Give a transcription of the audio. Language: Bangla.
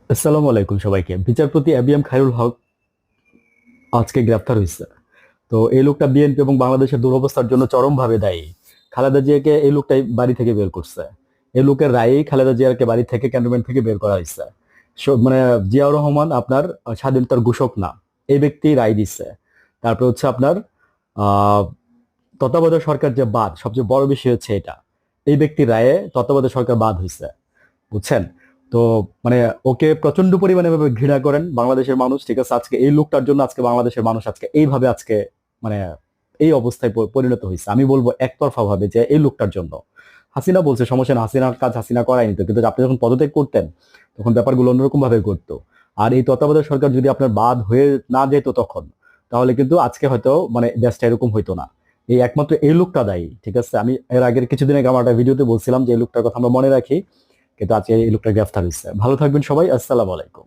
আসসালামু আলাইকুম সবাইকে। বিচারপতি এবিএম খায়রুল হক আজকে গ্রেফতার হয়েছে। তো এই লোকটা বিএনপি এবং বাংলাদেশের দুরবস্থার জন্য চরমভাবে দায়ী। খালেদা জিয়াকে এই লোকটাই বাড়ি থেকে বের করছে। এই লোকের রায়েই খালেদা জিয়াকে বাড়ি থেকে ক্যান্টনমেন্ট থেকে বের করা হয়েছে। মানে জিয়াউর রহমান আপনার স্বাধীনতার ঘোষক না, এই ব্যক্তি রায় দিচ্ছে। তারপর হচ্ছে আপনার আহ তত্ত্বাবধায়ক সরকার যে বাদ, সবচেয়ে বড় বিষয় হচ্ছে এটা, এই ব্যক্তির রায়ে তত্ত্বাবধায়ক সরকার বাদ হয়েছে, বুঝছেন? তো মানে ওকে প্রচন্ড পরিমাণে ভাবে ঘৃণা করেন বাংলাদেশের মানুষ, ঠিক আছে? আজকে এই লোকটার জন্য আজকে বাংলাদেশের মানুষ আজকে এইভাবে আজকে মানে এই অবস্থায় পরিণত হয়েছে। আমি বলবো একতরফা ভাবে যে এই লোকটার জন্য। হাসিনা বলছে সমস্যা না, হাসিনার কাজ হাসিনা করায়নি তো, কিন্তু আপনি যখন পদত্যাগ করতেন তখন ব্যাপারগুলো অন্যরকম ভাবে করতো। আর এই তত্ত্বাবধায়ক সরকার যদি আপনার বাদ হয়ে না যেত তখন, তাহলে কিন্তু আজকে হয়তো মানে দেশটা এরকম হইতো না। এই একমাত্র এই লোকটা দায়ী, ঠিক আছে? আমি এর আগের কিছুদিন আগে আমার একটা ভিডিওতে বলছিলাম যে এই লোকটার কথা আমরা মনে রাখি, কিন্তু আজকে এই লোকটা গ্রেফতার হয়েছে। ভালো থাকবেন সবাই, আসসালামু আলাইকুম।